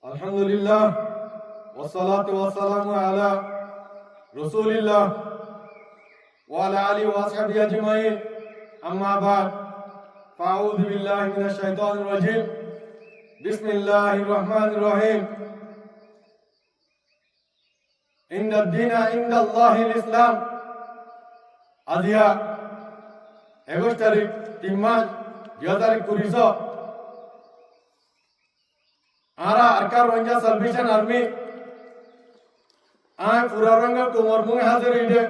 আলহামদুলিল্লাহ ওয়াসসালাতু ওয়াসসালামু আলা রাসূলিল্লাহ ওয়া আলা আলিহি ওয়া আসহাবিহি আজমাইন আম্মা বাদ ফাআউযু বিল্লাহি মিনাশ শাইতানির রাজীম বিসমিল্লাহির রহমানির রহিম ইন্নাদ দীনা ইনদাল্লাহিল ইসলাম আজিয়া 21 তারিখ 3 মাস 2020 आरा अरकार रंगा सल्वेशन आर्मी आय पूरा रंगा कुमार मुंह हाजिर इधे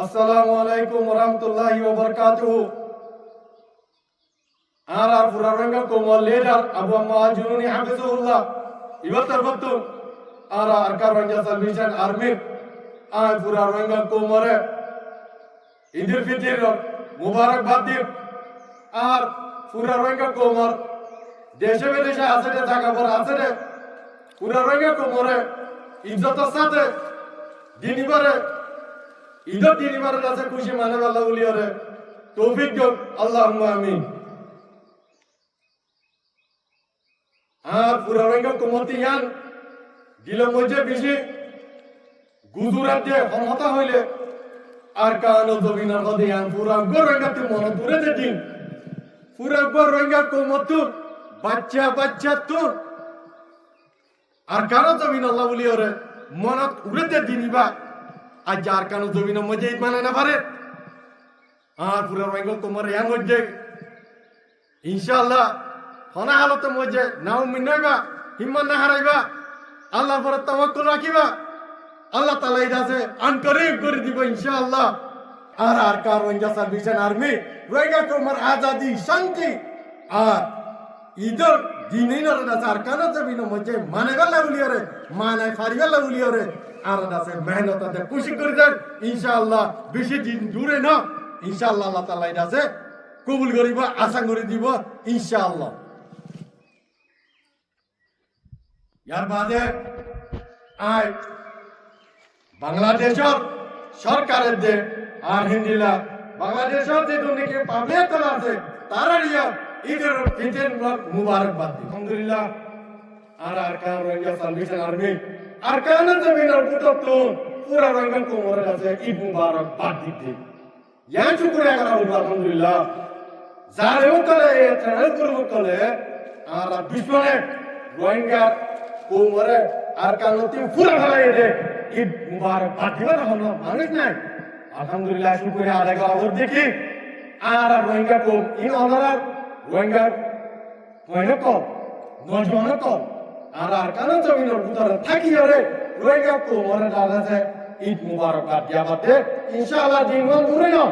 अस्सलामु अलैकुम वरहमतुल्लाहि वबरकातुहू आरा पूरा रंगा कुमार लीडर अबू माजुनी हाफिजुल्लाह इवतर वक्तु आरा अरकार रंगा सल्वेशन आर्मी आय पूरा रंगा कुमार ईदुल फितर मुबारकबाद दी आर पूरा रंगा कुमार देशे विदेशे আছে রে জায়গা পর আছে রে পুরা রঙে কোমরে ইজ্জতের সাথে দিনইবারে ঈদের দিনইবারে আছে খুশি মানে আল্লাহ বলিয়ারে তৌফিক দিও আল্লাহুম্মা আমিন আর পুরা রঙে কোমতি ইয়ান দিল মজে বেশি গুজরাতে ক্ষমতা হইলে আর কানো জমিনার মধ্যে ইয়ান পুরা গরঙ্গাতে মন দূরে দিন পুরা গরঙ্গা কোমতু বাচ্চা বাচ্চা তোর আর কারো জমিন আল্লাহ বলি ওরে মনত উড়েতে দিনিবা আর যার কারো জমিন মজে মানে না পারে আর পুরা রঙ তোমার ইয়ান মধ্যে ইনশাআল্লাহ হনা হালতে মজে নাও মিনাইবা হিম্মত না হারাইবা আল্লাহর উপর তাওয়াক্কুল রাখিবা আল্লাহ তাআলা ইদাসে আনকরিব করে দিব ইনশাআল্লাহ আর কার রঙ সার্ভিসন আর্মি রঙ তোমার আজাদি শান্তি আর इधर दिनै न रदा सरकार जमीन मजे माने गल्ला उलियरे माने फारी गल्ला उलियरे आरदा से मेहनत ते खुशी कर दे इंशाअल्लाह बेशी दिन दूरे न इंशाअल्लाह अल्लाह ताआला इदा से कबूल करिबा आशा करि দিব इंशाअल्लाह यार बादे आय बांग्लादेशर सरकारेर दे आलহামদুলিল্লাহ বাংলাদেশের যে দুনিকে পাবলিক আছে তারা রিয়া ঈদের ফিতর মুবারকবাদ আলহামদুলিল্লাহ আর আরকান রঙ্গা সালভেশন আর্মি আরকান জমিনের পুত্র পুরা রঙ্গন কোমর আছে ঈদ মুবারকবাদ দিতে ইয়া শুকরিয়া করা হলো আলহামদুলিল্লাহ যারেও করে এটার করব করে আর বিশ্বনে রঙ্গা কোমরে আরকানতে পুরা হলাই দে ঈদ মুবারকবাদ দিবা হলো মানুষ নাই আলহামদুলিল্লাহ শুকরিয়া আদায় করা হলো দেখি আর রঙ্গা কোম ইন অনার রোহিঙ্গার কম নজওয়ান কম আর কারণ জমিনের ভিতরে থাকি রে রোহিঙ্গা কোমরে দাদাছে ঈদ মুবারকবাদ দিয়াবাতে ইনশাআল্লাহ দিনমান দূরে না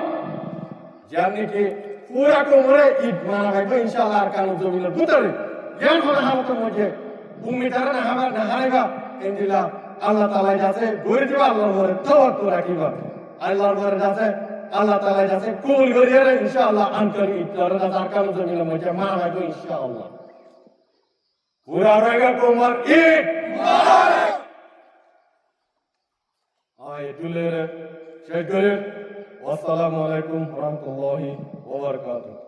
জানি কি পুরা কোমরে ঈদ মানাবে ইনশাআল্লাহ আর কারণ জমিনের ভিতরে জ্ঞান হলে হামত মধ্যে ভূমি তারা না হামার না হারাইবা ইনশাআল্লাহ আল্লাহ তাআলা যাতে গড়ে দিবা আল্লাহর উপরে তাওয়াক্কুল রাখিবা আল্লাহর উপরে যাতে Allah Taala jase kul goriere insyaallah ankari tarana sarkar zamina moja mana go insyaallah pura raga komar Eid mubarak ay dulere shekere wassalamu alaikum warahmatullahi wabarakatuh